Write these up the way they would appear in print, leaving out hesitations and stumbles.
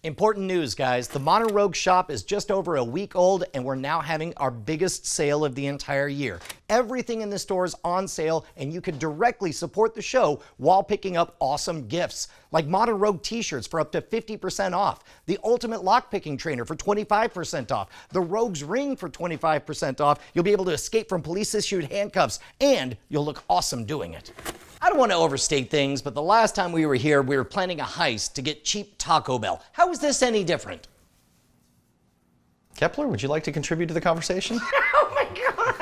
Important news, guys. The Modern Rogue shop is just over a week old, and we're now having our biggest sale of the entire year. Everything in the store is on sale, and you can directly support the show while picking up awesome gifts, like Modern Rogue t-shirts for up to 50% off, the Ultimate Lockpicking Trainer for 25% off, the Rogue's Ring for 25% off. You'll be able to escape from police-issued handcuffs, and you'll look awesome doing it. I don't want to overstate things, but the last time we were here, we were planning a heist to get cheap Taco Bell. How is this any different? Kepler, would you like to contribute to the conversation? Oh my God!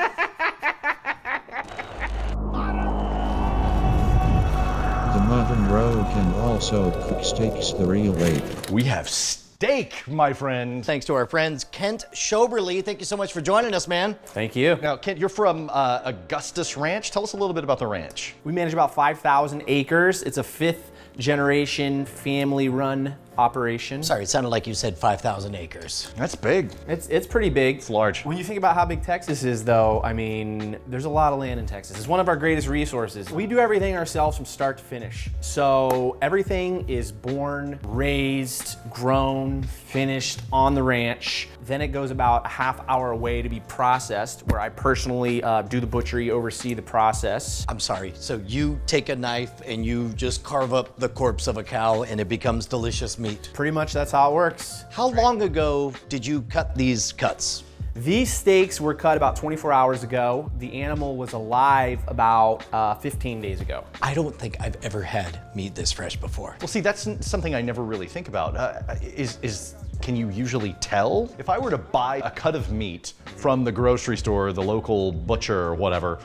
The Modern Rogue can also cook steaks the real way. We have steak, my friend. Thanks to our friends Kent Schoberly. Thank you so much for joining us, man. Thank you. Now, Kent, you're from Augustus Ranch. Tell us a little bit about the ranch. We manage about 5,000 acres. It's a fifth generation family run operation. Sorry, it sounded like you said 5,000 acres. That's big. It's pretty big. It's large. When you think about how big Texas is, though, I mean, there's a lot of land in Texas. It's one of our greatest resources. We do everything ourselves from start to finish. So everything is born, raised, grown, finished on the ranch. Then it goes about a half hour away to be processed, where I personally do the butchery, oversee the process. I'm sorry, so you take a knife and you just carve up the corpse of a cow and it becomes delicious meat. Pretty much that's how it works. How long ago did you cut these cuts? These steaks were cut about 24 hours ago. The animal was alive about 15 days ago. I don't think I've ever had meat this fresh before. Well, see, that's something I never really think about. Can you usually tell? If I were to buy a cut of meat from the grocery store, the local butcher or whatever,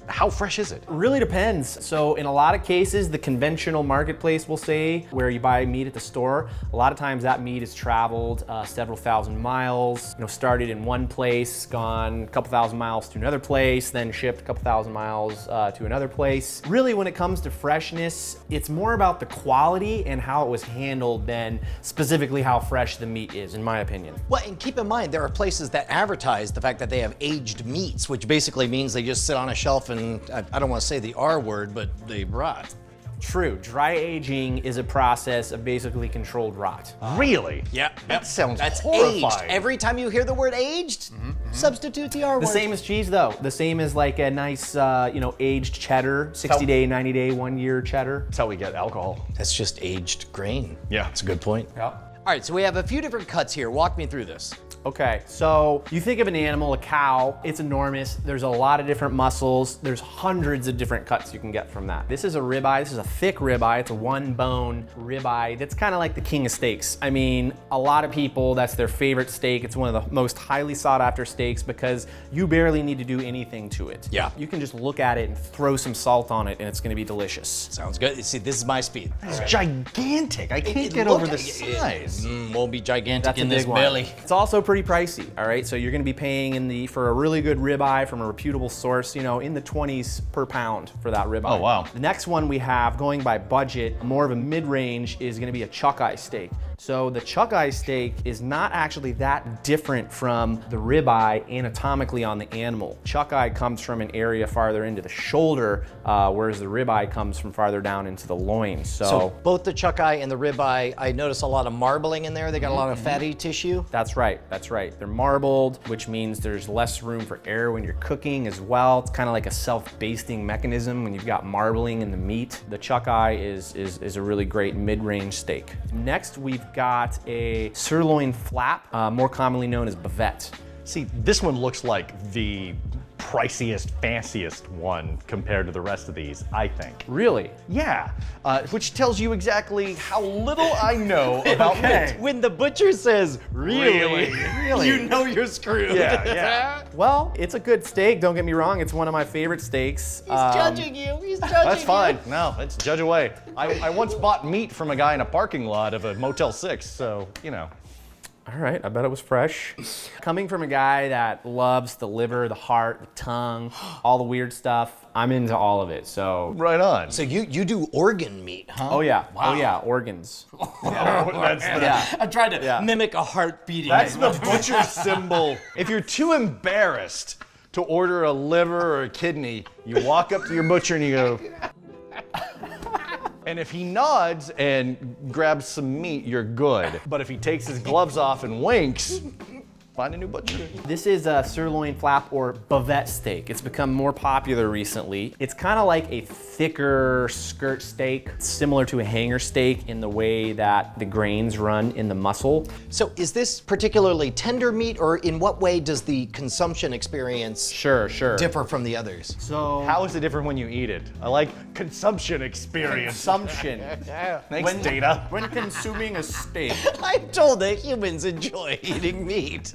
how fresh is it? Really depends. So in a lot of cases, the conventional marketplace, we'll say, where you buy meat at the store, a lot of times that meat has traveled several thousand miles, started in one place, gone a couple thousand miles to another place, then shipped a couple thousand miles to another place. Really, when it comes to freshness, it's more about the quality and how it was handled than specifically how fresh the meat is, in my opinion. Well, and keep in mind, there are places that advertise the fact that they have aged meats, which basically means they just sit on a shelf and I don't want to say the R word, but they rot. True. Dry aging is a process of basically controlled rot. Really? Yeah. That sounds That's horrifying. aged. Every time you hear the word aged, substitute the R word. The same as cheese, though. The same as like a nice, aged cheddar, 60-day, 90-day, 1-year cheddar. That's how we get alcohol. That's just aged grain. Yeah. That's a good point. Yeah. All right, so we have a few different cuts here. Walk me through this. Okay, so you think of an animal, a cow, it's enormous. There's a lot of different muscles. There's hundreds of different cuts you can get from that. This is a ribeye. This is a thick ribeye. It's a one bone ribeye. That's kind of like the king of steaks. I mean, a lot of people, that's their favorite steak. It's one of the most highly sought after steaks because you barely need to do anything to it. Yeah. You can just look at it and throw some salt on it and it's gonna be delicious. Sounds good. See, this is my speed. It's gigantic. I can't get over the size. Won't be gigantic That's in a this big one. belly. It's also pretty pricey, all right? So you're gonna be paying for a really good ribeye from a reputable source, in the 20s per pound for that ribeye. Oh, wow. The next one we have, going by budget, more of a mid-range, is gonna be a chuck eye steak. So the chuck eye steak is not actually that different from the ribeye anatomically on the animal. Chuck eye comes from an area farther into the shoulder, whereas the ribeye comes from farther down into the loin. So both the chuck eye and the ribeye, I notice a lot of marbling in there. They got a lot of fatty tissue. That's right, that's right. They're marbled, which means there's less room for air when you're cooking as well. It's kind of like a self-basting mechanism when you've got marbling in the meat. The chuck eye is a really great mid-range steak. Next, we've got a sirloin flap, more commonly known as bavette. See, this one looks like the priciest, fanciest one compared to the rest of these, I think. Really? Yeah, which tells you exactly how little I know about meat. When the butcher says, really, you know you're screwed. Yeah. Well, it's a good steak, don't get me wrong. It's one of my favorite steaks. He's judging you. He's judging you. That's fine. No, let's judge away. I once bought meat from a guy in a parking lot of a Motel 6, so, All right, I bet it was fresh. Coming from a guy that loves the liver, the heart, the tongue, all the weird stuff, I'm into all of it, so. Right on. So you do organ meat, huh? Oh yeah, Wow. oh yeah, organs. I'm trying to mimic a heart beating. That's the butcher symbol. If you're too embarrassed to order a liver or a kidney, you walk up to your butcher and you go, And if he nods and grabs some meat, you're good. But if he takes his gloves off and winks, find a new butcher. This is a sirloin flap or bavette steak. It's become more popular recently. It's kind of like a thicker skirt steak, similar to a hanger steak in the way that the grains run in the muscle. So is this particularly tender meat, or in what way does the consumption experience Sure. differ from the others? So How is it different when you eat it? I like consumption experience. consumption. Thanks, Data. When consuming a steak. I'm told that humans enjoy eating meat.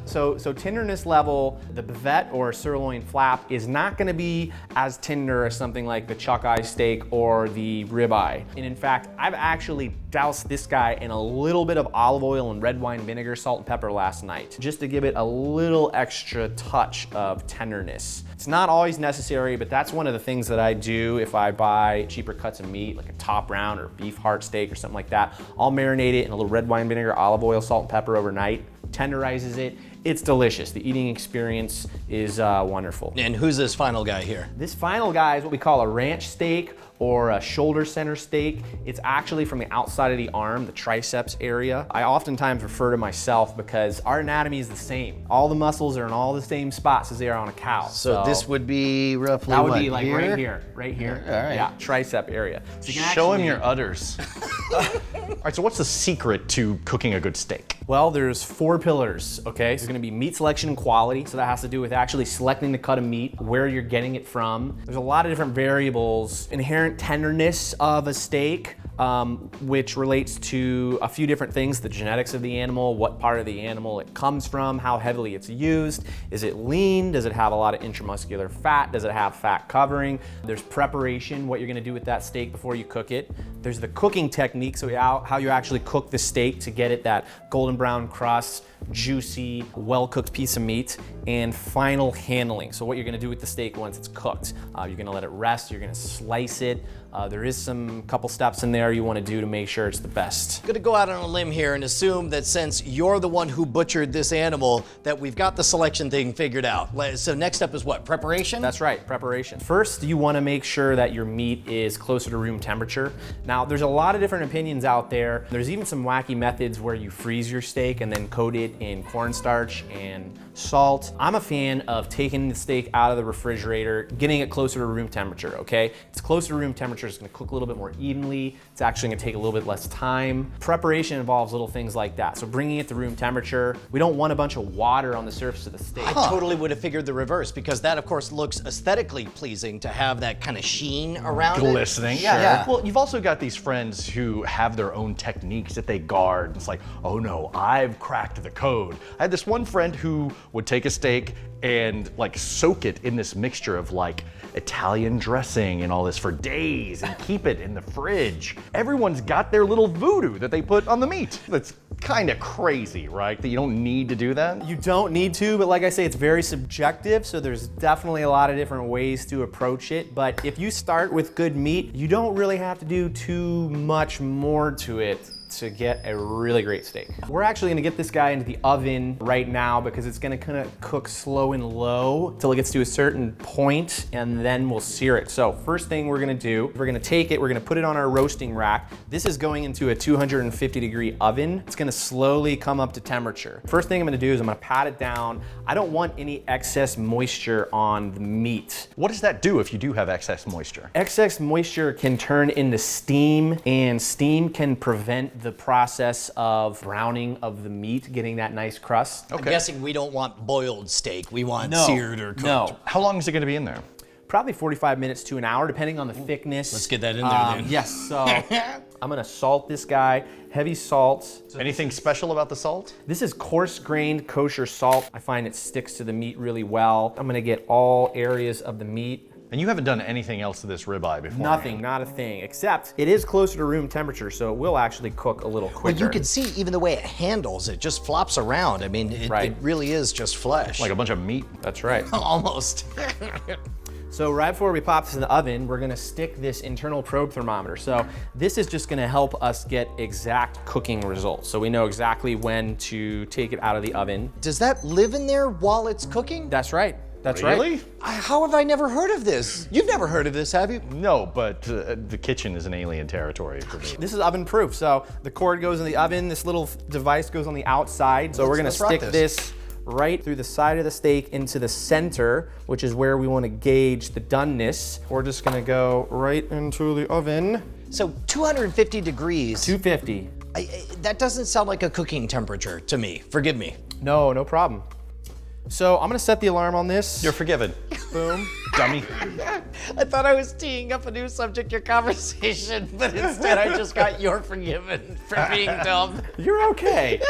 So tenderness level, the bavette or sirloin flap is not gonna be as tender as something like the chuck eye steak or the ribeye. And in fact, I've actually doused this guy in a little bit of olive oil and red wine vinegar, salt and pepper last night, just to give it a little extra touch of tenderness. It's not always necessary, but that's one of the things that I do if I buy cheaper cuts of meat, like a top round or beef heart steak or something like that. I'll marinate it in a little red wine vinegar, olive oil, salt and pepper overnight, tenderizes it. It's delicious. The eating experience is wonderful. And who's this final guy here? This final guy is what we call a ranch steak or a shoulder center steak. It's actually from the outside of the arm, the triceps area. I oftentimes refer to myself because our anatomy is the same. All the muscles are in all the same spots as they are on a cow. So this would be roughly that would what, be like here? right here. All right. Yeah, tricep area. So you can Show him actually- your udders. All right, so what's the secret to cooking a good steak? Well, there's 4 pillars, okay? There's gonna be meat selection and quality, so that has to do with actually selecting the cut of meat, where you're getting it from. There's a lot of different variables. Inherent tenderness of a steak, which relates to a few different things: the genetics of the animal, what part of the animal it comes from, how heavily it's used. Is it lean? Does it have a lot of intramuscular fat? Does it have fat covering? There's preparation, what you're gonna do with that steak before you cook it. There's the cooking technique, so how you actually cook the steak to get it that golden brown crust, juicy, well-cooked piece of meat. And final handling, so what you're gonna do with the steak once it's cooked. You're gonna let it rest, you're gonna slice it. There is some couple steps in there you wanna do to make sure it's the best. I'm gonna go out on a limb here and assume that since you're the one who butchered this animal, that we've got the selection thing figured out. So next up is what, preparation? That's right, preparation. First, you wanna make sure that your meat is closer to room temperature. Now, there's a lot of different opinions out there. There's even some wacky methods where you freeze your steak and then coat it in cornstarch and salt. I'm a fan of taking the steak out of the refrigerator, getting it closer to room temperature, okay? It's closer to room temperature, it's gonna cook a little bit more evenly. It's actually gonna take a little bit less time. Preparation involves little things like that. So bringing it to room temperature. We don't want a bunch of water on the surface of the steak. I totally would have figured the reverse, because that of course looks aesthetically pleasing to have that kind of sheen around it. Glistening. Yeah. Well, you've also got these friends who have their own techniques that they guard. It's like, oh no, I've cracked the code. I had this one friend who would take a steak and like soak it in this mixture of like Italian dressing and all this for days and keep it in the fridge. Everyone's got their little voodoo that they put on the meat. That's kind of crazy, right? That you don't need to do that. You don't need to, but like I say, it's very subjective, so there's definitely a lot of different ways to approach it. But if you start with good meat, you don't really have to do too much more to it to get a really great steak. We're actually gonna get this guy into the oven right now because it's gonna kind of cook slow and low till it gets to a certain point, and then we'll sear it. So first thing we're gonna do, we're gonna take it, we're gonna put it on our roasting rack. This is going into a 250-degree oven. It's gonna slowly come up to temperature. First thing I'm gonna do is I'm gonna pat it down. I don't want any excess moisture on the meat. What does that do if you do have excess moisture? Excess moisture can turn into steam, and steam can prevent the process of browning of the meat, getting that nice crust. I'm guessing we don't want boiled steak. We want seared or cooked. No. How long is it going to be in there? Probably 45 minutes to an hour, depending on the thickness. Let's get that in there then. Yes, so I'm gonna salt this guy, heavy salt. Anything special about the salt? This is coarse grained kosher salt. I find it sticks to the meat really well. I'm gonna get all areas of the meat. And you haven't done anything else to this ribeye before? Nothing, not a thing, except it is closer to room temperature, so it will actually cook a little quicker. Well, you can see even the way it handles, it just flops around. I mean, it really is just flesh. Like a bunch of meat? That's right. Almost. So right before we pop this in the oven, we're gonna stick this internal probe thermometer. So this is just gonna help us get exact cooking results. So we know exactly when to take it out of the oven. Does that live in there while it's cooking? That's right. That's Really? right. How have I never heard of this? You've never heard of this, have you? No, but the kitchen is an alien territory for me. This is oven proof, so the cord goes in the oven, this little device goes on the outside. So we're gonna let's rock stick this. this right through the side of the steak into the center, which is where we wanna gauge the doneness. We're just gonna go right into the oven. So 250 degrees. 250. That doesn't sound like a cooking temperature to me. Forgive me. No problem. So I'm gonna set the alarm on this. You're forgiven. Boom. Dummy. I thought I was teeing up a new subject of conversation, but instead I just got you're forgiven for being dumb. You're okay.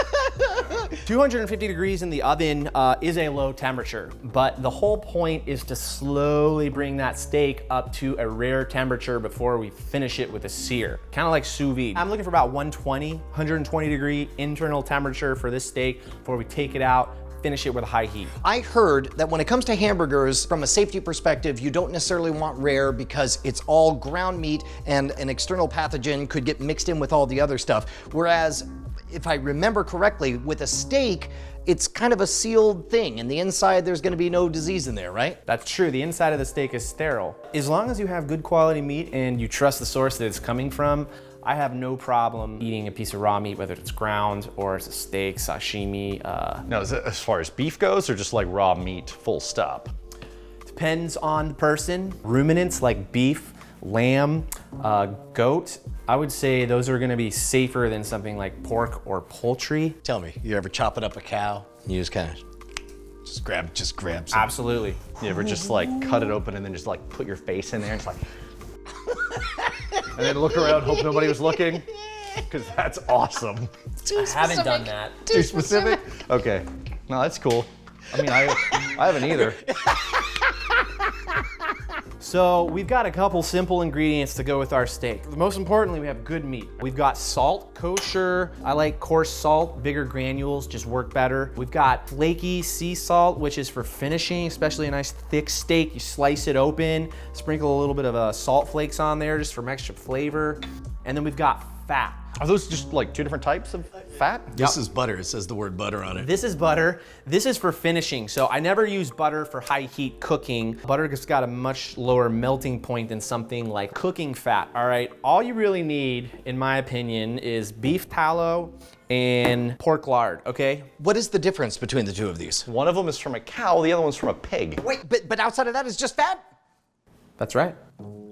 250 degrees in the oven is a low temperature, but the whole point is to slowly bring that steak up to a rare temperature before we finish it with a sear. Kind of like sous vide. I'm looking for about 120 degree internal temperature for this steak before we take it out, finish it with a high heat. I heard that when it comes to hamburgers, from a safety perspective, you don't necessarily want rare because it's all ground meat and an external pathogen could get mixed in with all the other stuff. Whereas, if I remember correctly, with a steak, it's kind of a sealed thing, and the inside there's gonna be no disease in there, right? That's true, the inside of the steak is sterile. As long as you have good quality meat and you trust the source that it's coming from, I have no problem eating a piece of raw meat, whether it's ground or it's a steak, sashimi. Now, is it as far as beef goes, or just like raw meat, full stop? Depends on the person. Ruminants like beef, lamb, goat, I would say those are gonna be safer than something like pork or poultry. Tell me, you ever chopping up a cow? You just kind of just grab some. Absolutely. You ever just like cut it open and then just like put your face in there and just like, and then look around, hope nobody was looking? Because that's awesome. I haven't done that. Too specific? Okay. No, that's cool. I mean, I haven't either. So we've got a couple simple ingredients to go with our steak. Most importantly, we have good meat. We've got salt, kosher. I like coarse salt, bigger granules just work better. We've got flaky sea salt, which is for finishing, especially a nice thick steak. You slice it open, sprinkle a little bit of salt flakes on there just for extra flavor. And then we've got fat. Are those just like two different types of fat? This is butter. It says the word butter on it. This is butter. This is for finishing. So I never use butter for high heat cooking. Butter has got a much lower melting point than something like cooking fat. All right, all you really need, in my opinion, is beef tallow and pork lard, okay? What is the difference between the two of these? One of them is from a cow, the other one's from a pig. Wait, but outside of that is just fat? That's right.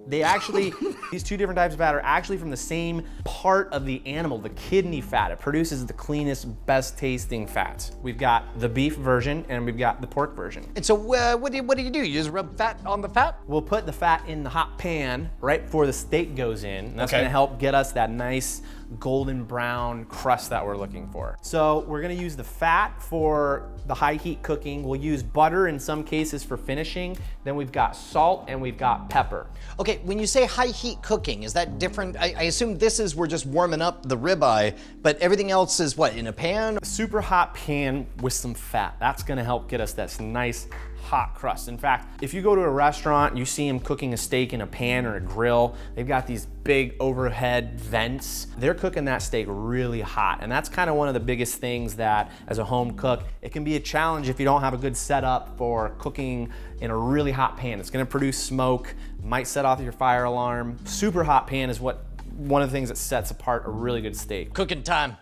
They actually, these two different types of fat are actually from the same part of the animal, the kidney fat. It produces the cleanest, best tasting fats. We've got the beef version and we've got the pork version. And so what do you do? You just rub fat on the fat? We'll put the fat in the hot pan right before the steak goes in. And that's Okay. gonna help get us that nice golden brown crust that we're looking for. So we're gonna use the fat for the high heat cooking. We'll use butter in some cases for finishing. Then we've got salt and we've got pepper. Okay, when you say high heat cooking, is that different? I assume this is we're just warming up the ribeye, but everything else is what, in a pan? Super hot pan with some fat. That's gonna help get us that nice hot crust. In fact, if you go to a restaurant, you see them cooking a steak in a pan or a grill, they've got these big overhead vents. They're cooking that steak really hot. And that's kind of one of the biggest things that as a home cook, it can be a challenge if you don't have a good setup for cooking in a really hot pan. It's gonna produce smoke, might set off your fire alarm. Super hot pan is one of the things that sets apart a really good steak. Cooking time.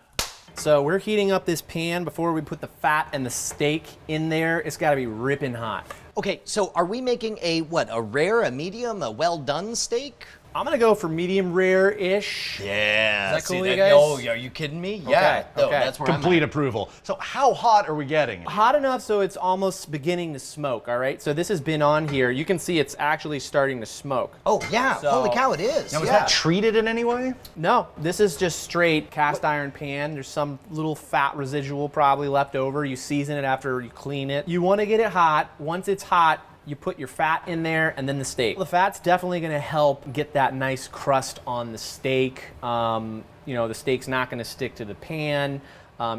So we're heating up this pan before we put the fat and the steak in there. It's gotta be ripping hot. Okay, so are we making a rare, a medium, a well done steak? I'm gonna go for medium rare-ish. Yeah. Is that cool, you guys? Oh, are you kidding me? Yeah. No, okay. that's where Complete approval. So how hot are we getting? Hot enough so it's almost beginning to smoke, all right? So this has been on here. You can see it's actually starting to smoke. Oh, yeah. So- Holy cow, it is. Now, is yeah. that treated in any way? No, this is just straight cast iron pan. There's some little fat residual probably left over. You season it after you clean it. You wanna get it hot. Once it's hot, you put your fat in there and then the steak. The fat's definitely gonna help get that nice crust on the steak. The steak's not gonna stick to the pan.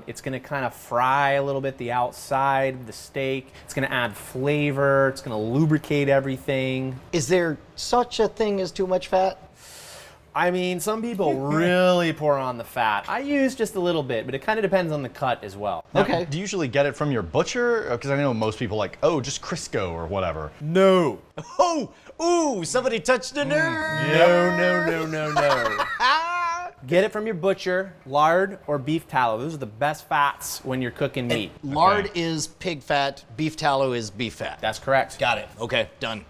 It's gonna kind of fry a little bit the outside of the steak. It's gonna add flavor. It's gonna lubricate everything. Is there such a thing as too much fat? I mean, some people really pour on the fat. I use just a little bit, but it kind of depends on the cut as well. Now, Okay. do you usually get it from your butcher? Because I know most people like, oh, just Crisco or whatever. No. Oh, ooh, somebody touched a nerve. No. Get it from your butcher, lard or beef tallow. Those are the best fats when you're cooking meat. Lard is pig fat, beef tallow is beef fat. That's correct. Got it. Okay, done.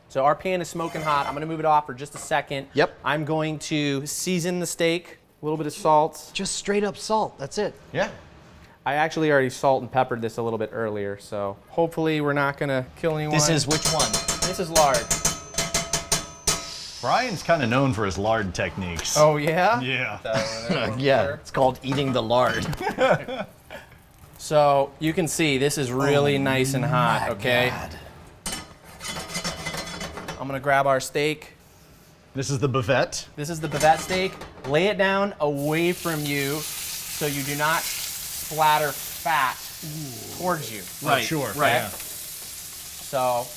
So our pan is smoking hot. I'm gonna move it off for just a second. Yep. I'm going to season the steak, a little bit of salt. Just straight up salt, that's it. Yeah. I actually already salt and peppered this a little bit earlier, so hopefully we're not gonna kill anyone. This is which one? This is lard. Brian's kind of known for his lard techniques. Oh yeah? Yeah. Yeah, it's called eating the lard. So you can see this is really nice and hot, okay? God. I'm gonna grab our steak. This is the bavette. This is the bavette steak. Lay it down away from you so you do not splatter fat towards you. Right, sure. Right. Yeah. So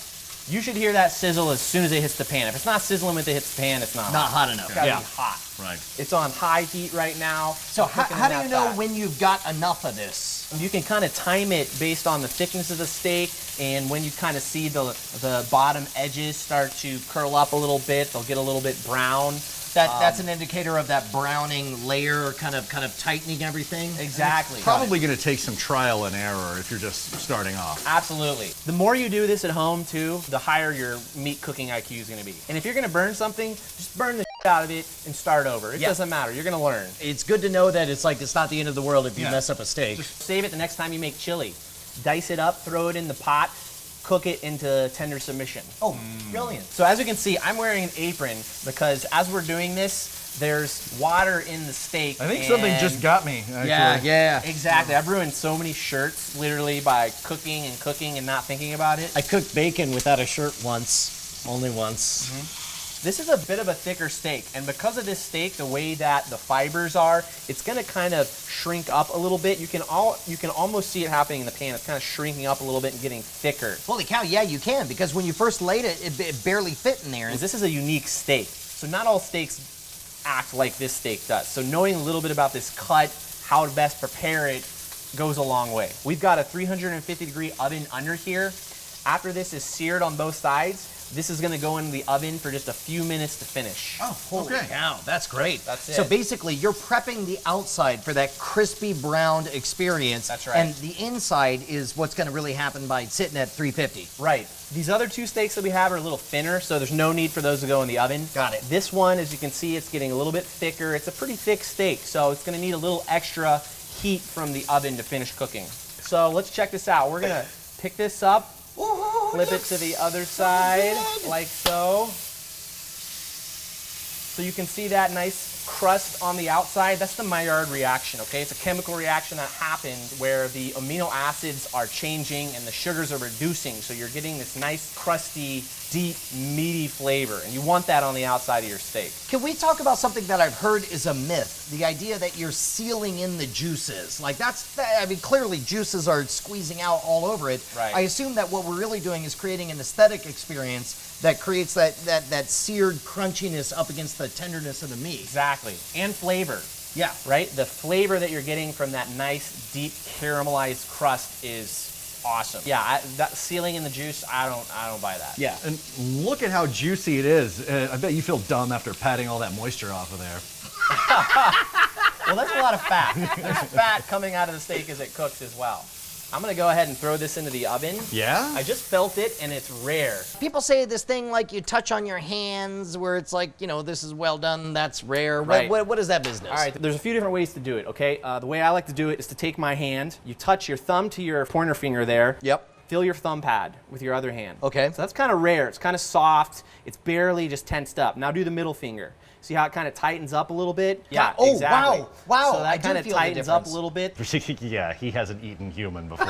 you should hear that sizzle as soon as it hits the pan. If it's not sizzling when it hits the pan, it's not Not hot enough. It's gotta Yeah. be hot. Right. It's on high heat right now. So how Cooking in do that you know fat. when you've got enough of this? You can kind of time it based on the thickness of the steak, and when you kind of see the bottom edges start to curl up a little bit, they'll get a little bit brown. That's an indicator of that browning layer kind of tightening everything. Exactly. Probably going to take some trial and error if you're just starting off. Absolutely. The more you do this at home too, the higher your meat cooking IQ is going to be. And if you're going to burn something, just burn the shit out of it and start over. It Yeah. doesn't matter. You're going to learn. It's good to know that it's not the end of the world if you Yeah. mess up a steak. Save it the next time you make chili. Dice it up, throw it in the pot, cook it into tender submission. Oh, brilliant. So as you can see, I'm wearing an apron because as we're doing this, there's water in the steak. I think something and- just got me, actually. Yeah. Exactly. I've ruined so many shirts literally by cooking and not thinking about it. I cooked bacon without a shirt once. Only once. This is a bit of a thicker steak, and because of this steak, the way that the fibers are, it's gonna kind of shrink up a little bit. You can almost see it happening in the pan. It's kind of shrinking up a little bit and getting thicker. Holy cow, yeah, you can, because when you first laid it, it barely fit in there. Because this is a unique steak. So not all steaks act like this steak does. So knowing a little bit about this cut, how to best prepare it, goes a long way. We've got a 350-degree oven under here. After this is seared on both sides, this is gonna go in the oven for just a few minutes to finish. Oh, holy cow, that's great. That's it. So basically, you're prepping the outside for that crispy browned experience. That's right. And the inside is what's going to really happen by sitting at 350. Right. These other two steaks that we have are a little thinner, so there's no need for those to go in the oven. Got it. This one, as you can see, it's getting a little bit thicker. It's a pretty thick steak, so it's gonna need a little extra heat from the oven to finish cooking. So let's check this out. We're gonna pick this up, flip it to the other side, like so. So you can see that nice crust on the outside. That's the Maillard reaction, okay? It's a chemical reaction that happened where the amino acids are changing and the sugars are reducing. So you're getting this nice, crusty, deep, meaty flavor. And you want that on the outside of your steak. Can we talk about something that I've heard is a myth? The idea that you're sealing in the juices. Like I mean, clearly juices are squeezing out all over it. Right. I assume that what we're really doing is creating an aesthetic experience that creates that seared crunchiness up against the tenderness of the meat. Exactly. And flavor. Yeah. Right? The flavor that you're getting from that nice, deep caramelized crust is awesome. Yeah, that sealing in the juice, I don't buy that. Yeah. And look at how juicy it is. I bet you feel dumb after patting all that moisture off of there. Well, that's a lot of fat. There's fat coming out of the steak as it cooks as well. I'm gonna go ahead and throw this into the oven. Yeah? I just felt it and it's rare. People say this thing like you touch on your hands where it's like, this is well done, that's rare. Right. What is that business? All right, there's a few different ways to do it, okay? The way I like to do it is to take my hand, you touch your thumb to your pointer finger there. Yep. Feel your thumb pad with your other hand. Okay. So that's kind of rare. It's kind of soft. It's barely just tensed up. Now do the middle finger. See how it kind of tightens up a little bit? Yeah, Oh, exactly. wow. So I that do kind of feel the tightens up a difference. little bit. Yeah, he hasn't eaten human before.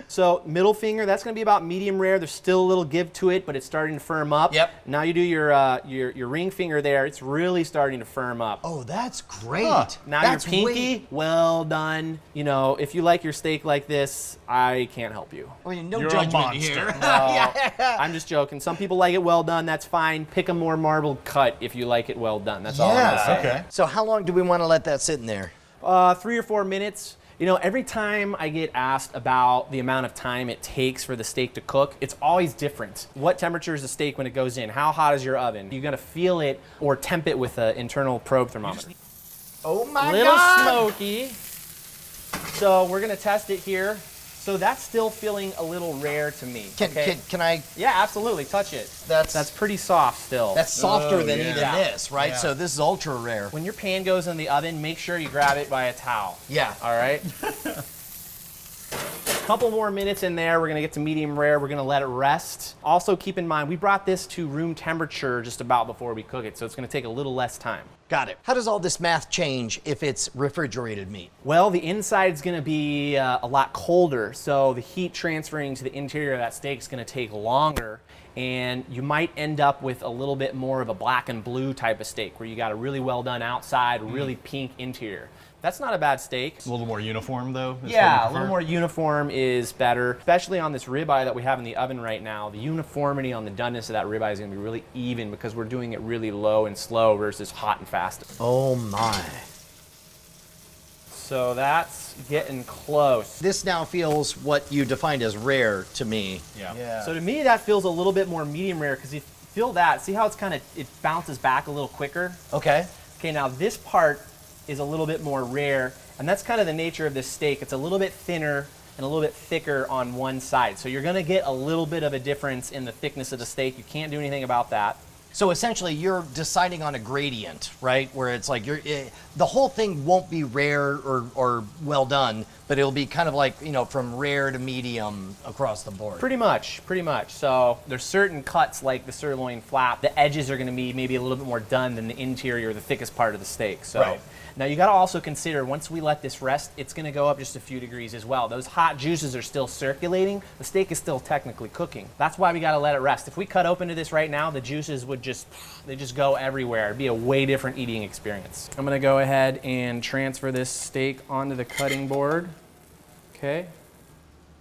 So middle finger, that's gonna be about medium rare. There's still a little give to it, but it's starting to firm up. Yep. Now you do your ring finger there. It's really starting to firm up. Oh, that's great. Now That's your pinky, well done. If you like your steak like this, I can't help you. I mean, no You're a judgment monster. here. No, I'm just joking. Some people like it well done, that's fine. Pick a more marbled cut cut if you like it well done. That's all I'm gonna say. Okay. So how long do we want to let that sit in there? 3 or 4 minutes. You know, every time I get asked about the amount of time it takes for the steak to cook, it's always different. What temperature is the steak when it goes in? How hot is your oven? You're gonna feel it or temp it with an internal probe thermometer. Oh my Little God! smoky. So we're gonna test it here. So that's still feeling a little rare to me. Can I? Yeah, absolutely, touch it. That's That's pretty soft still. That's softer than yeah. even Yeah. this, right? Yeah. So this is ultra rare. When your pan goes in the oven, make sure you grab it by a towel. Yeah. All right? Couple more minutes in there, we're gonna get to medium rare, we're gonna let it rest. Also keep in mind, we brought this to room temperature just about before we cook it, so it's gonna take a little less time. Got it. How does all this math change if it's refrigerated meat? Well, the inside's gonna be a lot colder, so the heat transferring to the interior of that steak is gonna take longer, and you might end up with a little bit more of a black and blue type of steak, where you got a really well done outside, really pink interior. That's not a bad steak. A little more uniform though? is Yeah, what you a little prefer? more uniform is better, especially on this ribeye that we have in the oven right now. The uniformity on the doneness of that ribeye is gonna be really even because we're doing it really low and slow versus hot and fast. Oh my. So that's getting close. This now feels what you defined as rare to me. Yeah. So to me, that feels a little bit more medium rare because you feel that. See how it's it bounces back a little quicker? Okay. Okay, now this part is a little bit more rare, and that's kind of the nature of this steak. It's a little bit thinner and a little bit thicker on one side. So you're gonna get a little bit of a difference in the thickness of the steak. You can't do anything about that. So essentially, you're deciding on a gradient, right? Where it's like the whole thing won't be rare or well done, but it'll be kind of like, you know, from rare to medium across the board. Pretty much. So there's certain cuts like the sirloin flap. The edges are gonna be maybe a little bit more done than the interior, the thickest part of the steak. So. Right. Now you gotta also consider, once we let this rest, it's gonna go up just a few degrees as well. Those hot juices are still circulating. The steak is still technically cooking. That's why we gotta let it rest. If we cut open to this right now, the juices would just go everywhere. It'd be a way different eating experience. I'm gonna go ahead and transfer this steak onto the cutting board. Okay.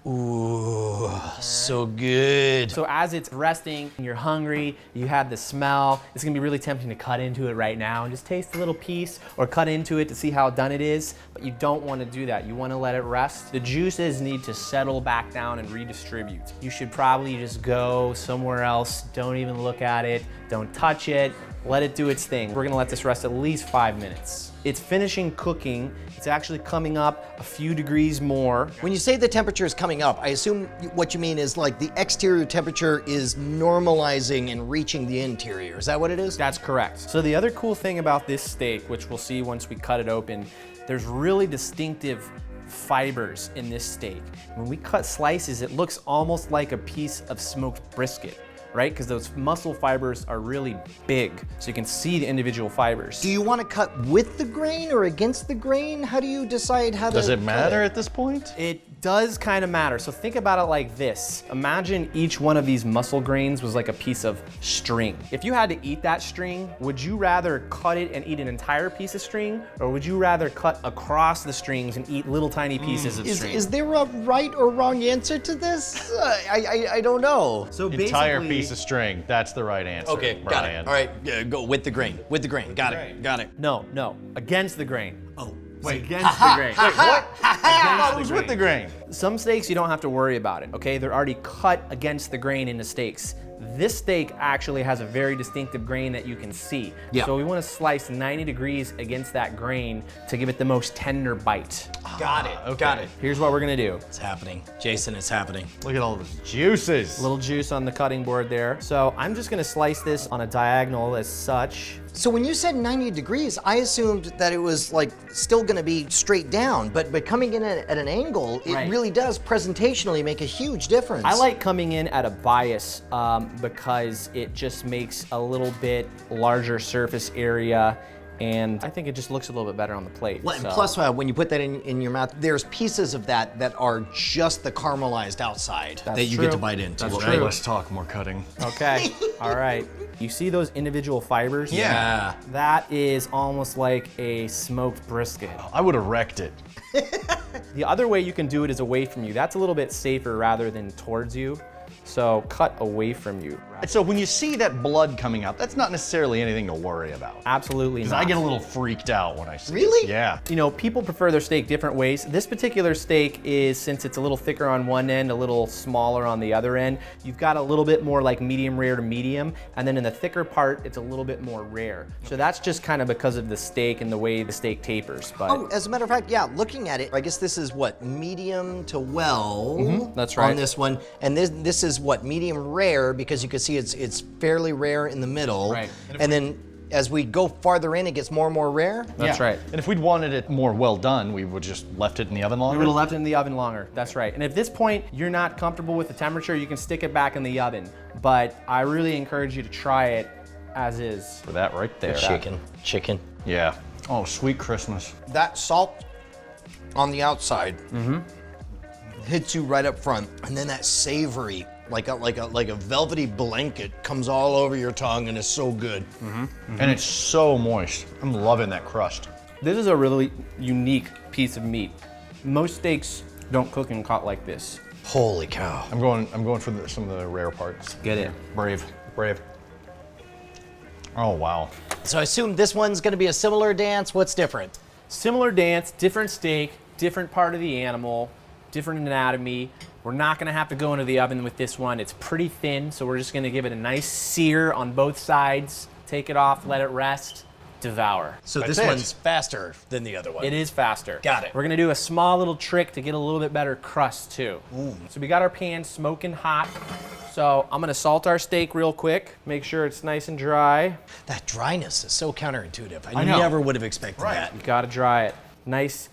Ooh, so good. So as it's resting, you're hungry, you have the smell, it's gonna be really tempting to cut into it right now and just taste a little piece or cut into it to see how done it is, but you don't wanna do that. You wanna let it rest. The juices need to settle back down and redistribute. You should probably just go somewhere else, don't even look at it, don't touch it, let it do its thing. We're gonna let this rest at least 5 minutes. It's finishing cooking. It's actually coming up a few degrees more. When you say the temperature is coming up, I assume what you mean is like the exterior temperature is normalizing and reaching the interior. Is that what it is? That's correct. So the other cool thing about this steak, which we'll see once we cut it open, there's really distinctive fibers in this steak. When we cut slices, it looks almost like a piece of smoked brisket, right? Because those muscle fibers are really big, so you can see the individual fibers. Do you want to cut with the grain or against the grain? How do you decide how to Does it cut matter at this point? It does kind of matter. So think about it like this. Imagine each one of these muscle grains was like a piece of string. If you had to eat that string, would you rather cut it and eat an entire piece of string, or would you rather cut across the strings and eat little tiny pieces of string? Is there a right or wrong answer to this? I don't know. So Entire basically- piece of string. That's the right answer. Okay, got Brian. it. All right, go with the grain. With the grain. Got it. Got it. No, against the grain. Oh, Wait, against the grain. Wait, what? I the was with the grain. Some steaks you don't have to worry about it, okay? They're already cut against the grain into steaks. This steak actually has a very distinctive grain that you can see. Yeah. So we want to slice 90 degrees against that grain to give it the most tender bite. got it. okay. Got it. Here's what we're gonna do. It's happening. Jason, it's happening. Look at all the juices. A little juice on the cutting board there. So I'm just gonna slice this on a diagonal as such. So when you said 90 degrees, I assumed that it was like still gonna be straight down, but coming in at an angle, it Right. really does presentationally make a huge difference. I like coming in at a bias because it just makes a little bit larger surface area, and I think it just looks a little bit better on the plate. Well, and so. plus, when you put that in your mouth, there's pieces of that are just the caramelized outside that you get to true. bite into. That's right? true. Less talk, more cutting. Okay, all right. You see those individual fibers? Yeah. That is almost like a smoked brisket. I would have wrecked it. The other way you can do it is away from you. That's a little bit safer rather than towards you. So cut away from you. So when you see that blood coming out, that's not necessarily anything to worry about. Absolutely Because not. I get a little freaked out when I see Really? it. Yeah. You know, people prefer their steak different ways. This particular steak is, since it's a little thicker on one end, a little smaller on the other end, you've got a little bit more like medium rare to medium, and then in the thicker part, it's a little bit more rare. So that's just kind of because of the steak and the way the steak tapers. But Oh, as a matter of fact, yeah, looking at it, I guess this is what, medium to well. That's right. On this one, and this is what, medium rare, because you can see it's fairly rare in the middle. Right. And then as we go farther in, it gets more and more rare. That's right. And if we'd wanted it more well done, we would just left it in the oven We longer. would have left it in the oven longer. That's right. And if at this point you're not comfortable with the temperature, you can stick it back in the oven. But I really encourage you to try it as is. For that right there. Chicken. Yeah. Oh, sweet Christmas. That salt on the outside hits you right up front, and then that savory, like a velvety blanket, comes all over your tongue, and is so good. And it's so moist. I'm loving that crust. This is a really unique piece of meat. Most steaks don't cook and cut like this. Holy cow! I'm going for some of the rare parts. Get it? Brave. Oh, wow. So I assume this one's going to be a similar dance. What's different? Similar dance, different steak, different part of the animal, different anatomy. We're not gonna have to go into the oven with this one. It's pretty thin, so we're just gonna give it a nice sear on both sides, take it off, let it rest, devour. So That's this it. one's faster than the other one. It is faster. Got it. We're gonna do a small little trick to get a little bit better crust too. So we got our pan smoking hot. So I'm gonna salt our steak real quick, make sure it's nice and dry. That dryness is so counterintuitive. I know. never would have expected Right. that. You gotta dry it. Nice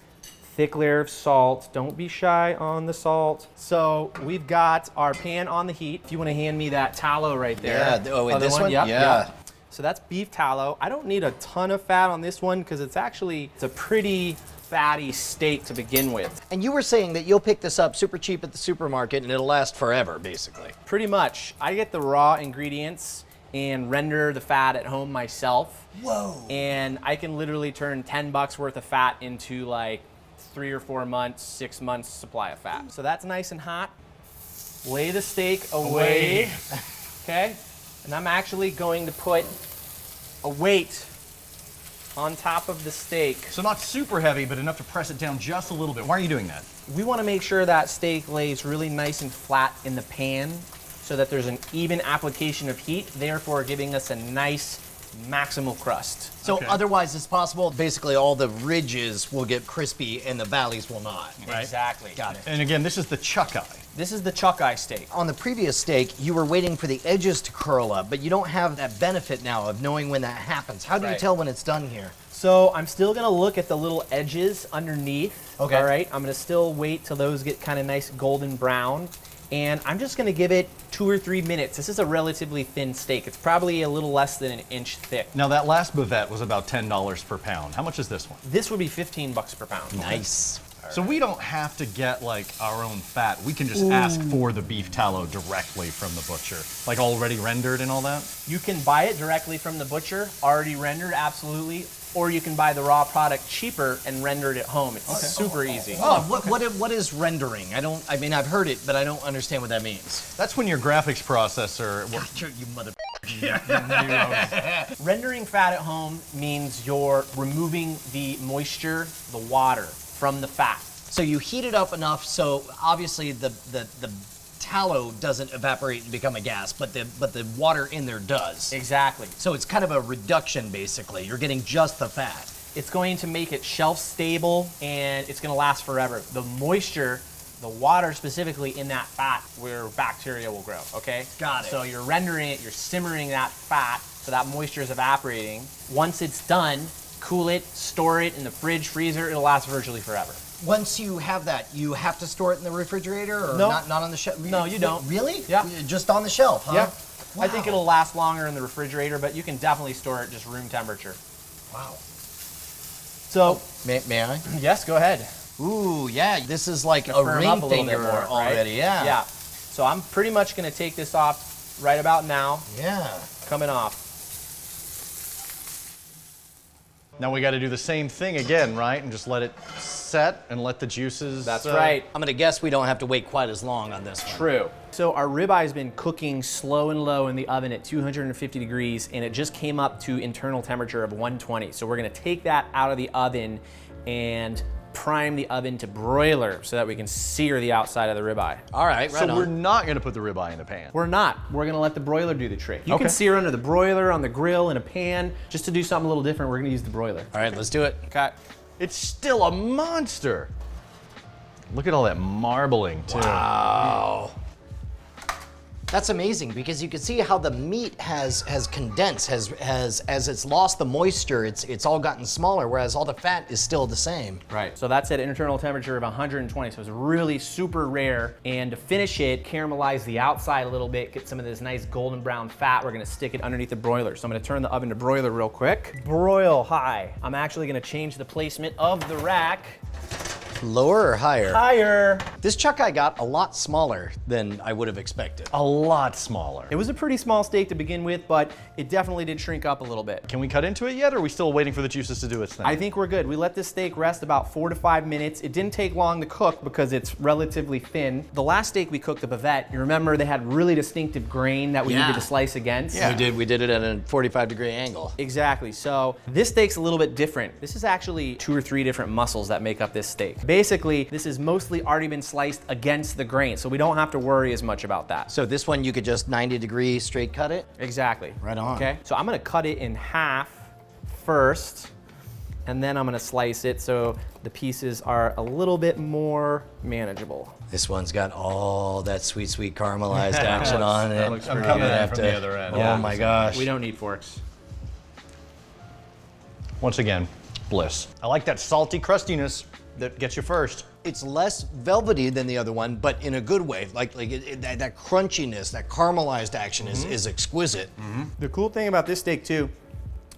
thick layer of salt. Don't be shy on the salt. So we've got our pan on the heat. If you wanna hand me that tallow right there. Yeah, oh, wait, Other this one? Yep, Yeah. yep. So that's beef tallow. I don't need a ton of fat on this one because it's a pretty fatty steak to begin with. And you were saying that you'll pick this up super cheap at the supermarket and it'll last forever, basically. Pretty much. I get the raw ingredients and render the fat at home myself. Whoa. And I can literally turn $10 worth of fat into like 3 or 4 months, 6 months supply of fat. So that's nice and hot. Lay the steak away. Okay? And I'm actually going to put a weight on top of the steak. So not super heavy, but enough to press it down just a little bit. Why are you doing that? We want to make sure that steak lays really nice and flat in the pan so that there's an even application of heat, therefore giving us a nice maximal crust. So Okay. otherwise it's possible, basically all the ridges will get crispy and the valleys will not. Right. Exactly. Got it. And again, this is the chuck eye. This is the chuck eye steak. On the previous steak, you were waiting for the edges to curl up, but you don't have that benefit now of knowing when that happens. How do you Right. tell when it's done here? So I'm still gonna look at the little edges underneath. Okay. All right, I'm gonna still wait till those get kind of nice golden brown. And I'm just gonna give it 2 or 3 minutes. This is a relatively thin steak. It's probably a little less than an inch thick. Now that last bavette was about $10 per pound. How much is this one? This would be $15 per pound. Nice. So we don't have to get like our own fat. We can just ask for the beef tallow directly from the butcher, like already rendered and all that. You can buy it directly from the butcher, already rendered, absolutely. Or you can buy the raw product cheaper and render it at home. It's super easy. Oh, what is rendering? I mean, I've heard it, but I don't understand what that means. That's when your graphics processor. You mother. Rendering fat at home means you're removing the moisture, the water from the fat. So you heat it up enough so obviously the tallow doesn't evaporate and become a gas, but the water in there does. Exactly. So it's kind of a reduction, basically. You're getting just the fat. It's going to make it shelf stable and it's going to last forever. The moisture, the water specifically in that fat where bacteria will grow, okay? Got it. So you're rendering it, you're simmering that fat so that moisture is evaporating. Once it's done, cool it, store it in the fridge, freezer, it'll last virtually forever. Once you have that, you have to store it in the refrigerator or No. not on the shelf? No, you don't. Really? Yeah. Just on the shelf, huh? Yep. Wow. I think it'll last longer in the refrigerator, but you can definitely store it just room temperature. Wow. So, May I? yes, go ahead. Ooh, yeah. This is like a Firm ring up a little finger bit more, right? already. Yeah. Yeah. So I'm pretty much gonna take this off right about now. Yeah. Coming off. Now we got to do the same thing again, right? And just let it set and let the juices... That's right. I'm gonna guess we don't have to wait quite as long on this one. True. So our ribeye been cooking slow and low in the oven at 250 degrees, and it just came up to internal temperature of 120. So we're gonna take that out of the oven and prime the oven to broiler so that we can sear the outside of the ribeye. All right, right So on. we're not gonna put the ribeye in a pan. We're not. We're gonna let the broiler do the trick. You Okay. can sear under the broiler, on the grill, in a pan. Just to do something a little different, we're gonna use the broiler. All right, let's do it. Okay. It's still a monster. Look at all that marbling too. Wow. That's amazing because you can see how the meat has condensed, as it's lost the moisture, it's all gotten smaller, whereas all the fat is still the same. Right. So that's at internal temperature of 120. So it's really super rare. And to finish it, caramelize the outside a little bit, get some of this nice golden brown fat. We're gonna stick it underneath the broiler. So I'm gonna turn the oven to broiler real quick. Broil high. I'm actually gonna change the placement of the rack. Lower or higher? Higher. This chuck I got a lot smaller than I would have expected. A lot smaller. It was a pretty small steak to begin with, but it definitely did shrink up a little bit. Can we cut into it yet, or are we still waiting for the juices to do its thing? I think we're good. We let this steak rest about 4 to 5 minutes. It didn't take long to cook because it's relatively thin. The last steak we cooked, the bavette, you remember they had really distinctive grain that we needed to slice against? Yeah. We did it at a 45-degree angle. Exactly. So this steak's a little bit different. This is actually 2 or 3 different muscles that make up this steak. Basically, this has mostly already been sliced against the grain, so we don't have to worry as much about that. So this one you could just 90-degree straight cut it? Exactly. Right on. Okay, so I'm gonna cut it in half first, and then I'm gonna slice it so the pieces are a little bit more manageable. This one's got all that sweet, sweet caramelized action on it. That looks pretty I'm gonna good have from to- the other end. Oh my gosh. We don't need forks. Once again, bliss. I like that salty crustiness that gets you first. It's less velvety than the other one, but in a good way. That crunchiness, that caramelized action is exquisite. The cool thing about this steak too,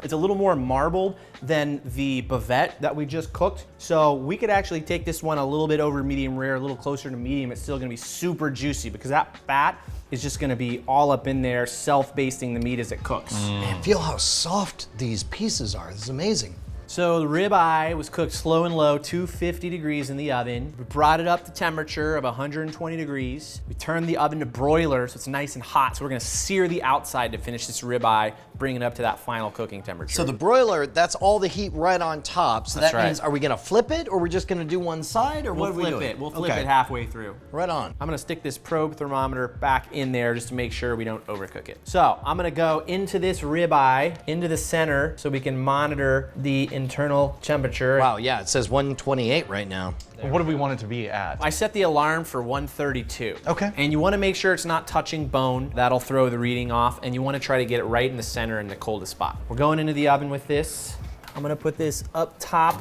it's a little more marbled than the bavette that we just cooked. So we could actually take this one a little bit over medium rare, a little closer to medium. It's still gonna be super juicy because that fat is just gonna be all up in there, self-basting the meat as it cooks. Man, feel how soft these pieces are. This is amazing. So the ribeye was cooked slow and low, 250 degrees in the oven. We brought it up to temperature of 120 degrees. We turned the oven to broiler, so it's nice and hot. So we're gonna sear the outside to finish this ribeye, bring it up to that final cooking temperature. So the broiler, that's all the heat right on top. So That's that right. means, are we gonna flip it, or we're just gonna do one side, or what are we flip doing? it. We'll flip Okay. it halfway through. Right on. I'm gonna stick this probe thermometer back in there just to make sure we don't overcook it. So I'm gonna go into this ribeye, into the center, so we can monitor the internal temperature. Wow, yeah, it says 128 right now. What do we want it to be at? I set the alarm for 132. Okay. And you wanna make sure it's not touching bone. That'll throw the reading off, and you wanna try to get it right in the center in the coldest spot. We're going into the oven with this. I'm gonna put this up top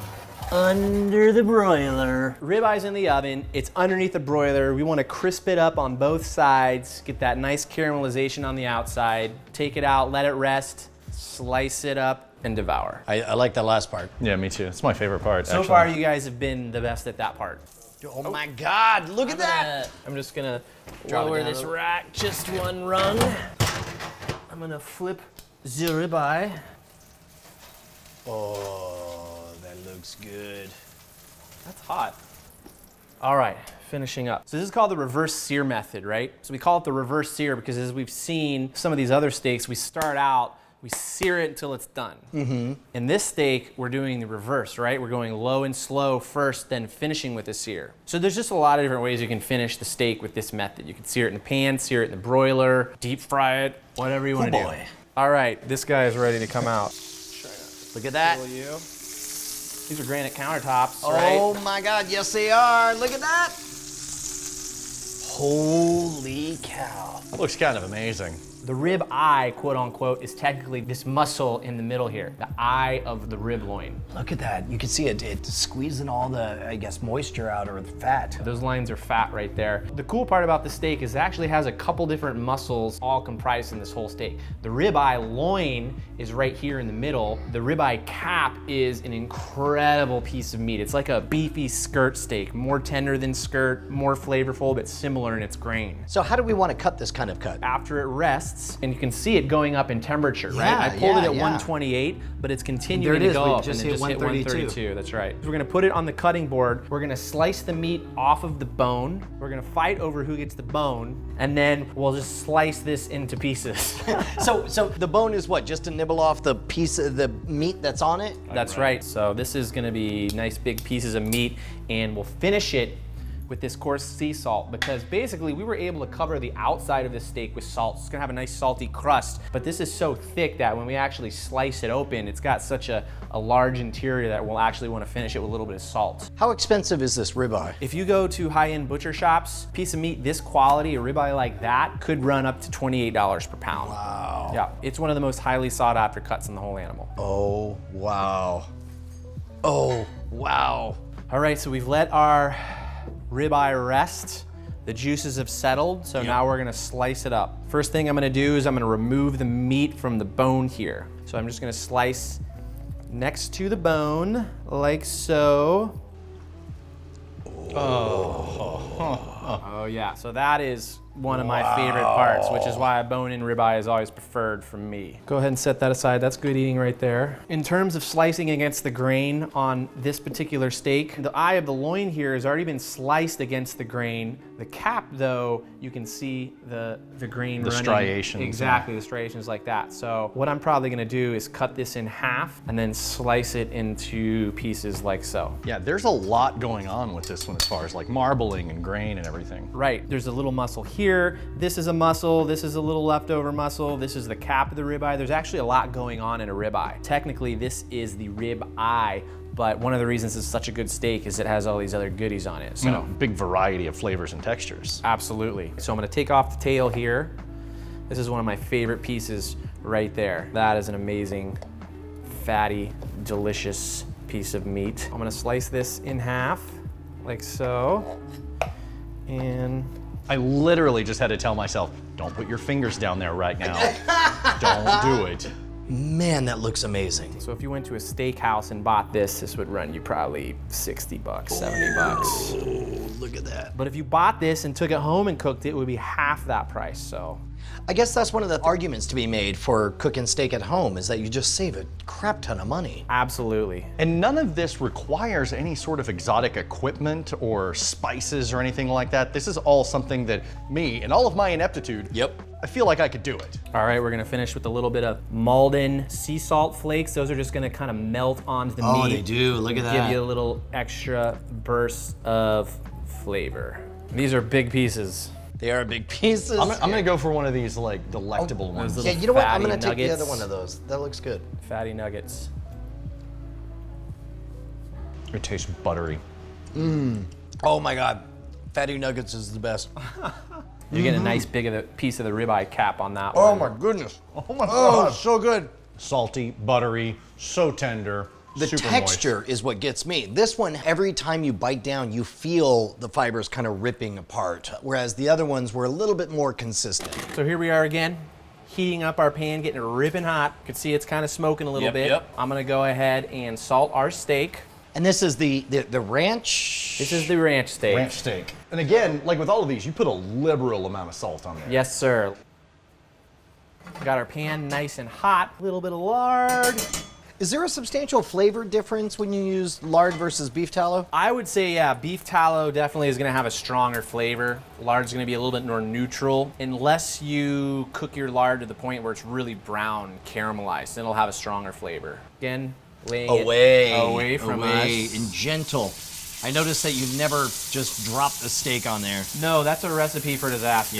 under the broiler. Ribeye's in the oven, it's underneath the broiler. We wanna crisp it up on both sides, get that nice caramelization on the outside, take it out, let it rest, slice it up, and devour. I like that last part. Yeah, me too. It's my favorite part, So actually. far, you guys have been the best at that part. Oh my God, look at that. I'm just gonna Drop it lower down this a little. rack just one rung. I'm gonna flip the ribeye. Oh, that looks good. That's hot. All right, finishing up. So this is called the reverse sear method, right? So we call it the reverse sear because as we've seen some of these other steaks, we start out, we sear it until it's done. In this steak, we're doing the reverse, right? We're going low and slow first, then finishing with the sear. So there's just a lot of different ways you can finish the steak with this method. You can sear it in the pan, sear it in the broiler, deep fry it, whatever you want to do. boy. All right, this guy is ready to come out. Look at that. These are granite countertops, right? Oh my God, yes they are. Look at that. Holy cow. That looks kind of amazing. The rib eye, quote unquote, is technically this muscle in the middle here, the eye of the rib loin. Look at that. You can see it squeezing all the, I guess, moisture out or the fat. Those lines are fat right there. The cool part about the steak is it actually has a couple different muscles all comprised in this whole steak. The rib eye loin is right here in the middle. The rib eye cap is an incredible piece of meat. It's like a beefy skirt steak, more tender than skirt, more flavorful, but similar in its grain. So how do we want to cut this kind of cut? After it rests, rests, and you can see it going up in temperature, right? I pulled it at 128, but it's continuing to go up, and it just hit 132. That's right. So we're gonna put it on the cutting board. We're gonna slice the meat off of the bone. We're gonna fight over who gets the bone, and then we'll just slice this into pieces. So the bone is what? Just to nibble off the piece of the meat that's on it? That's right. So this is gonna be nice big pieces of meat, and we'll finish it with this coarse sea salt, because basically we were able to cover the outside of this steak with salt. It's gonna have a nice salty crust, but this is so thick that when we actually slice it open, it's got such a large interior that we'll actually wanna finish it with a little bit of salt. How expensive is this ribeye? If you go to high-end butcher shops, a piece of meat this quality, a ribeye like that, could run up to $28 per pound. Wow. Yeah, it's one of the most highly sought after cuts in the whole animal. Oh, wow. Oh, wow. All right, so we've let our ribeye rest. The juices have settled, so now we're gonna slice it up. First thing I'm gonna do is I'm gonna remove the meat from the bone here. So I'm just gonna slice next to the bone, like so. Oh yeah, so that is one of my favorite parts, which is why a bone-in ribeye is always preferred from me. Go ahead and set that aside. That's good eating right there. In terms of slicing against the grain on this particular steak, the eye of the loin here has already been sliced against the grain. The cap, though, you can see the grain running. striations. Exactly, the striations like that. So what I'm probably gonna do is cut this in half and then slice it into pieces like so. Yeah, there's a lot going on with this one as far as like marbling and grain and everything. Right, there's a little muscle here. This is a muscle, this is a little leftover muscle, this is the cap of the ribeye. There's actually a lot going on in a ribeye. Technically, this is the rib eye, but one of the reasons it's such a good steak is it has all these other goodies on it. So, Big variety of flavors and textures. absolutely. So I'm gonna take off the tail here. This is one of my favorite pieces right there. That is an amazing, fatty, delicious piece of meat. I'm gonna slice this in half, like so, and I literally just had to tell myself, don't put your fingers down there right now. Don't do it. Man, that looks amazing. so if you went to a steakhouse and bought this, this would run you probably 60 bucks, 70 bucks. Oh, look at that. But if you bought this and took it home and cooked it, it would be half that price, so. I guess that's one of the arguments to be made for cooking steak at home is that you just save a crap ton of money. Absolutely. And none of this requires any sort of exotic equipment or spices or anything like that. This is all something that me, and all of my ineptitude, I feel like I could do it. All right, we're gonna finish with a little bit of Malden sea salt flakes. Those are just gonna kind of melt onto the meat. Oh, they do. Look at that. Give you a little extra burst of flavor. These are big pieces. They are big pieces. I'm gonna go for one of these like delectable ones. those Yeah, you know what? I'm fatty gonna take the nuggets. other one of those. That looks good. Fatty nuggets. It tastes buttery. Oh my God. Fatty nuggets is the best. You're getting a nice big piece of the ribeye cap on that Oh one. my goodness. Oh my Oh, God. so good. Salty, buttery, so tender, The super texture is what gets me. This one, every time you bite down, you feel the fibers kind of ripping apart, whereas the other ones were a little bit more consistent. So here we are again, heating up our pan, getting it ripping hot. You can see it's kind of smoking a little bit. I'm gonna go ahead and salt our steak. And this is the ranch. This is the ranch steak. Ranch steak. And again, like with all of these, you put a liberal amount of salt on there. Yes, sir. Got our pan nice and hot, a little bit of lard. Is there a substantial flavor difference when you use lard versus beef tallow? I would say, yeah, beef tallow definitely is gonna have a stronger flavor. Lard's gonna be a little bit more neutral, unless you cook your lard to the point where it's really brown, caramelized, then it'll have a stronger flavor. Again, laying it away from us. and gentle. I noticed that you never just drop the steak on there. No, that's a recipe for disaster.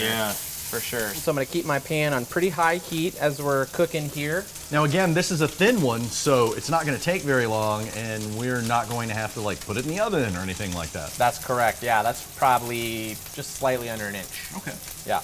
For sure. So I'm gonna keep my pan on pretty high heat as we're cooking here. Now again, this is a thin one, so it's not gonna take very long, and we're not going to have to like put it in the oven or anything like that. That's correct, yeah, that's probably just slightly under an inch. Okay. Yeah.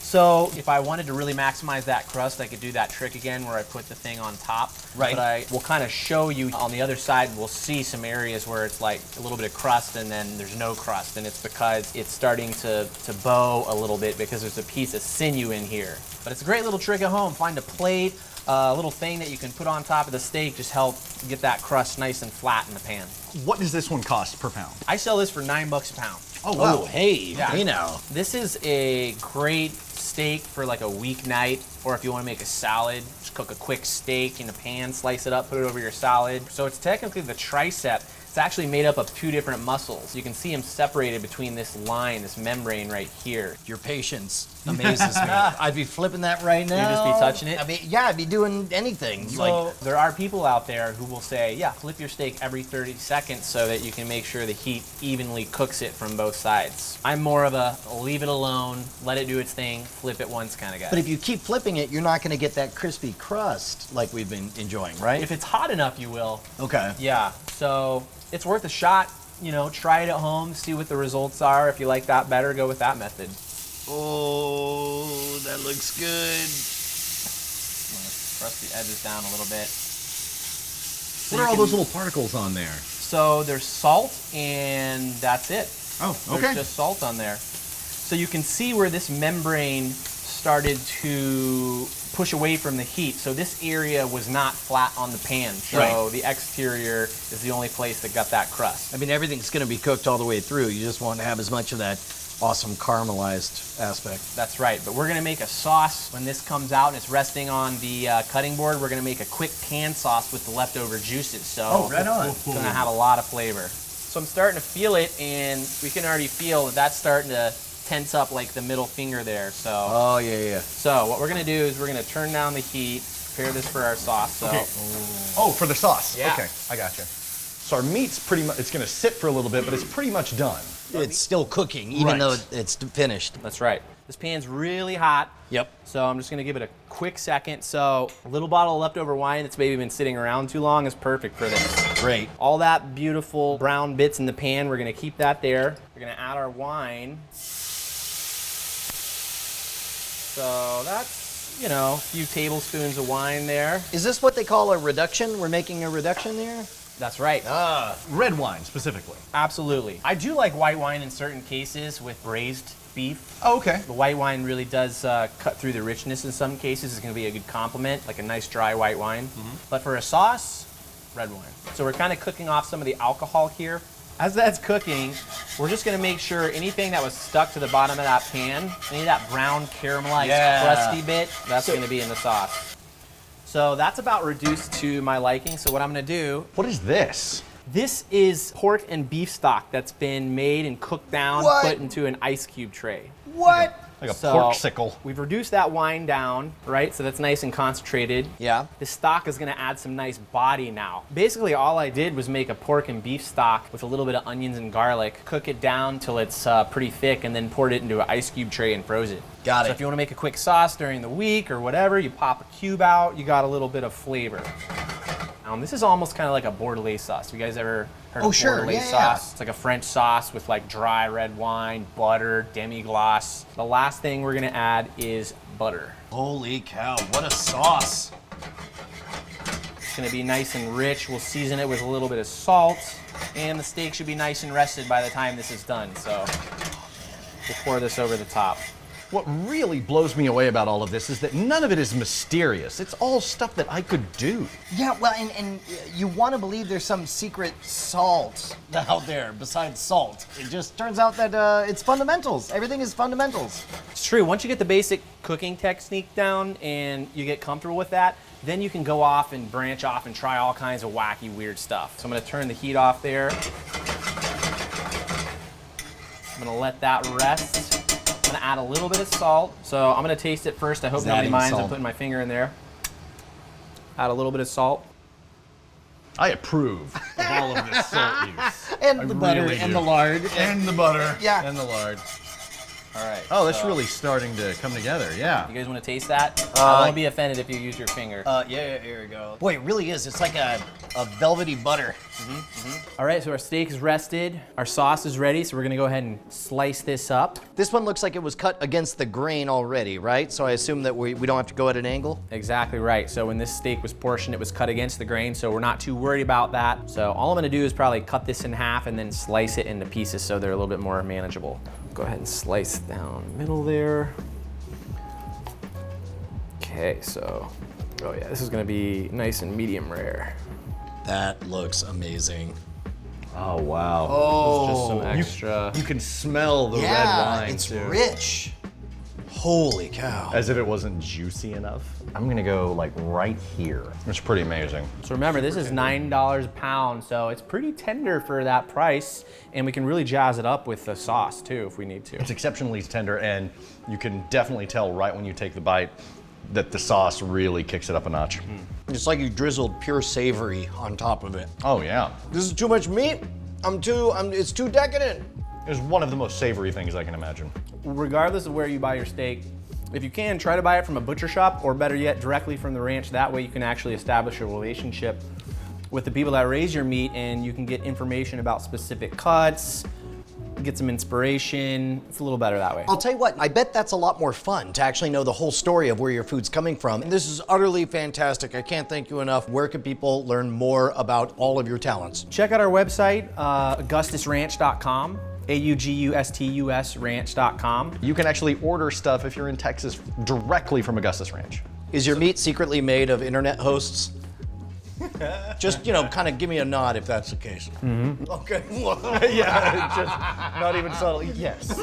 So if I wanted to really maximize that crust, I could do that trick again where I put the thing on top. Right. But I will kind of show you on the other side, we'll see some areas where it's like a little bit of crust and then there's no crust. And it's because it's starting to bow a little bit because there's a piece of sinew in here. But it's a great little trick at home. Find a plate, a little thing that you can put on top of the steak, just help get that crust nice and flat in the pan. What does this one cost per pound? I sell this for $9 a pound. Oh wow. Oh, hey, Yeah. hey now. This is a great steak steak for like a weeknight, or if you want to make a salad, just cook a quick steak in a pan, slice it up, put it over your salad. So it's technically the tricep. It's actually made up of 2 different muscles. You can see them separated between this line, this membrane right here. Your patience amazes me. I'd be flipping that right now. You'd just be touching it? I mean, yeah, I'd be doing anything. So there are people out there who will say, yeah, flip your steak every 30 seconds so that you can make sure the heat evenly cooks it from both sides. I'm more of a leave it alone, let it do its thing, flip it once kind of guy. But if you keep flipping it, you're not going to get that crispy crust like we've been enjoying, right? If it's hot enough, you will. Okay. Yeah, so it's worth a shot. You know, try it at home, see what the results are. If you like that better, go with that method. Oh, that looks good. Press the edges down a little bit. What are all those little particles on there? So there's salt, and that's it. Oh, okay. There's just salt on there. So you can see where this membrane started to push away from the heat. So this area was not flat on the pan. So Right. the exterior is the only place that got that crust. I mean, everything's going to be cooked all the way through. You just want to have as much of that awesome caramelized aspect. That's right, but we're gonna make a sauce when this comes out and it's resting on the cutting board. We're gonna make a quick pan sauce with the leftover juices. So right on. It's gonna have a lot of flavor. So I'm starting to feel it, and we can already feel that that's starting to tense up like the middle finger there. So, Oh, yeah. so what we're gonna do is we're gonna turn down the heat, prepare this for our sauce. So, Okay. Oh, for the sauce. Yeah. Okay, I gotcha. So our meat's pretty much, it's gonna sit for a little bit, but it's pretty much done. It's still cooking, even Right. though it's finished. that's right. This pan's really hot. Yep. So I'm just gonna give it a quick second. So a little bottle of leftover wine that's maybe been sitting around too long is perfect for this. Great. All that beautiful brown bits in the pan, we're gonna keep that there. We're gonna add our wine. So that's, you know, a few tablespoons of wine there. Is this what they call a reduction? We're making a reduction here? That's right. Red wine specifically. Absolutely. I do like white wine in certain cases with braised beef. Oh, okay. The white wine really does cut through the richness in some cases. It's gonna be a good complement, like a nice dry white wine. But for a sauce, red wine. So we're kind of cooking off some of the alcohol here. As that's cooking, we're just gonna make sure anything that was stuck to the bottom of that pan, any of that brown caramelized crusty bit, that's gonna be in the sauce. So that's about reduced to my liking. So what I'm gonna do, What is this? this is pork and beef stock that's been made and cooked down, What? put into an ice cube tray. What? Like a So pork sickle. we've reduced that wine down, right? So that's nice and concentrated. Yeah. The stock is gonna add some nice body now. Basically, all I did was make a pork and beef stock with a little bit of onions and garlic, cook it down till it's pretty thick, and then poured it into an ice cube tray and froze it. Got So it. if you wanna make a quick sauce during the week or whatever, you pop a cube out, you got a little bit of flavor. This is almost kind of like a Bordelaise sauce. You guys ever heard Oh, of sure. Bordelaise Yeah, sauce? yeah. It's like a French sauce with like dry red wine, butter, demi-glace. The last thing we're gonna add is butter. Holy cow, what a sauce. It's gonna be nice and rich. We'll season it with a little bit of salt, and the steak should be nice and rested by the time this is done. So we'll pour this over the top. What really blows me away about all of this is that none of it is mysterious. It's all stuff that I could do. Yeah, well, and you want to believe there's some secret salt out there besides salt. It just turns out that it's fundamentals. Everything is fundamentals. It's true. Once you get the basic cooking technique down and you get comfortable with that, then you can go off and branch off and try all kinds of wacky, weird stuff. So I'm gonna turn the heat off there. I'm gonna let that rest. I'm gonna add a little bit of salt. So I'm gonna taste it first. I hope nobody adding minds. I'm salt. putting my finger in there. Add a little bit of salt. I approve of all of this salt use. And I the butter really and do. the lard. And the butter. Yeah. And the lard. All right. Oh, that's so really starting to come together, yeah. You guys want to taste that? I won't be offended if you use your finger. Yeah, here we go. Boy, it really is. It's like a velvety butter. All right, so our steak is rested. Our sauce is ready, so we're gonna go ahead and slice this up. This one looks like it was cut against the grain already, right? So I assume that we don't have to go at an angle? Exactly right. So when this steak was portioned, it was cut against the grain, so we're not too worried about that. So all I'm gonna do is probably cut this in half and then slice it into pieces so they're a little bit more manageable. Go ahead and slice down the middle there. Okay, so, oh yeah, this is gonna be nice and medium rare. That looks amazing. Oh, wow. Oh, Just some extra. You can smell the red yeah, wine, it's too. rich. Holy cow. As if it wasn't juicy enough. I'm gonna go like right here. It's pretty amazing. So remember, this is $9 a pound, so it's pretty tender for that price, and we can really jazz it up with the sauce too if we need to. It's exceptionally tender, and you can definitely tell right when you take the bite that the sauce really kicks it up a notch. It's like you drizzled pure savory on top of it. Oh yeah. This is too much meat. It's too decadent. It's one of the most savory things I can imagine. Regardless of where you buy your steak, if you can, try to buy it from a butcher shop, or better yet, directly from the ranch. That way you can actually establish a relationship with the people that raise your meat, and you can get information about specific cuts, get some inspiration. It's a little better that way. I'll tell you what, I bet that's a lot more fun to actually know the whole story of where your food's coming from. This is utterly fantastic. I can't thank you enough. Where can people learn more about all of your talents? Check out our website, augustusranch.com. AUGUSTUS ranch.com. You can actually order stuff if you're in Texas directly from Augustus Ranch. Is your meat secretly made of internet hosts? Just, kind of give me a nod if that's the case. Mm-hmm. Okay. Yeah, just not even subtle. Yes.